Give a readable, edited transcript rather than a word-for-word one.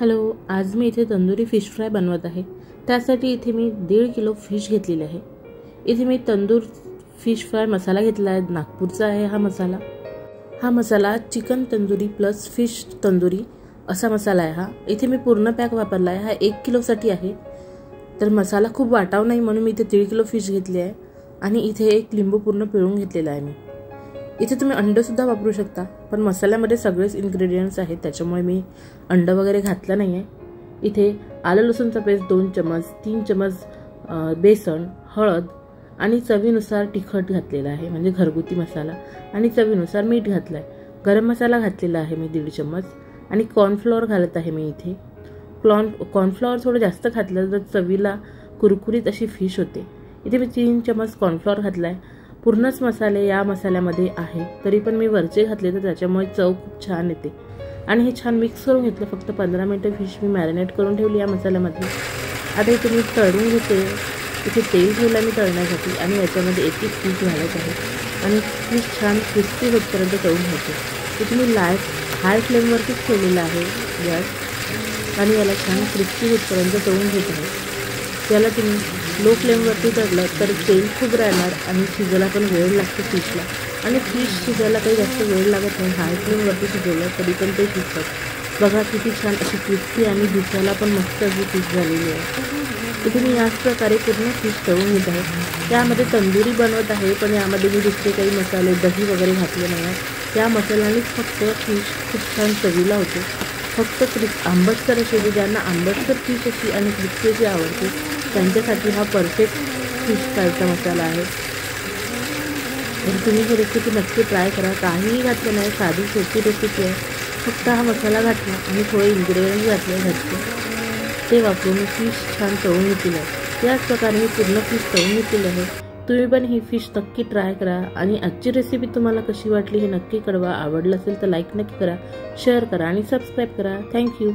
Hello, आज मी इथे tandoori fish fry बनवत आहे। त्यासाठी इथे मी 1.5 किलो फिश घेतलेले आहे। इथे मी तंदूर फिश फ्राय मसाला घेतला आहे, नागपूरचा आहे हा masala chicken tandoori plus fish tandoori असा मसाला आहे हा। इथे मी पूर्ण पॅक वापरला आहे, हा 1 किलो साठी आहे। तर मसाला खूप वाटाव नाही म्हणून मी इथे 1.5 किलो फिश घेतली आहे आणि इथे 1 लिंबू पूर्ण पिळून घेतलेला आहे मी। इथे तुम्ही अंड सुद्धा वापरू शकता, पण मसाल्यामध्ये सगळेच इन्ग्रेडियंट्स आहेत त्याच्यामुळे मी अंड वगैरे घातलं नाहीये। इथे आलं लसूणचा पेस्ट 2 चमच, 3 चमच बेसन, हळद आणि चवीनुसार तिखट घातलेला आहे, म्हणजे घरगुती मसाला, आणि चवीनुसार मीठ घातलाय। गरम मसाला घातलेला आहे मी 1.5 चमच आणि कॉर्नफ्लोअर घालत आहे मी इथे। कॉर्नफ्लोअर थोडं जास्त घातलं तर चवीला कुरकुरीत अशी फिश होते। इथे मी 3 चमच कॉर्नफ्लोअर घातलाय। पूर्णच मसाले या मसाल्यामध्ये आहे, तरी पण मी वरचे घातले तर त्याच्यामुळे चव खूप छान येते। आणि हे छान मिक्स करून घेतलं। फक्त 15 मिनिटे फिश मी मॅरिनेट करून ठेवली या मसाल्यामध्ये। आता इथे मी तळून घेते। इथे तेल ठेवलं मी तळण्यासाठी आणि याच्यामध्ये एक फिश घालत आहे आणि फिश छान क्रिस्पी होतपर्यंत तळून घ्यायचे। इथे मी हाय फ्लेमवरतीच ठेवलेला आहे गॅस आणि याला छान क्रिस्पी होतपर्यंत तळून घेत आहे। याला तुम्ही लो फ्लेमवरती तळलं तर तेल खूप राहणार आणि शिजायला पण वेळ लागतो फिशला, आणि फिश शिजायला काही जास्त वेळ लागत नाही। हाय फ्लेमवरती शिजवलं तरी पण ते शिजतात। बघा किती छान अशी क्रिस्पी आणि दिसायला पण मस्त अशी फिश झालेली आहे। इथे मी याच प्रकारे पूर्ण फिश तळून घेत आहे। त्यामध्ये तंदुरी बनवत आहे, पण यामध्ये मी दुसरे काही मसाले दही वगैरे घातले नाही आहे। या मसाल्यानेच फक्त फिश खूप छान चवीला होते। फक्त आंबटसर अशी, ज्यांना आंबटसर फिश अशी आणि क्रिस्पी अशी आवडते त्यांच्यासाठी हा परफेक्ट फिश फ्रायचा मसाला आहे। तर तुम्ही ही रेसिपी नक्की ट्राय करा। काहीही घातलं नाही, साधी सोपी रेसिपी आहे। फक्त हा मसाला घातला आणि थोडे इन्ग्रेडियंट्स घातले घरचे, ते वापरून फिश छान तळून घेतली आहे। याच प्रकारे मी पूर्ण फिश तळून घेतलेली आहे। तुम्ही पण ही फिश नक्की ट्राय करा आणि आजची रेसिपी तुम्हाला कशी वाटली हे नक्की कळवा। आवडलं असेल तर लाईक नक्की करा, शेअर करा आणि सबस्क्राईब करा। थँक्यू।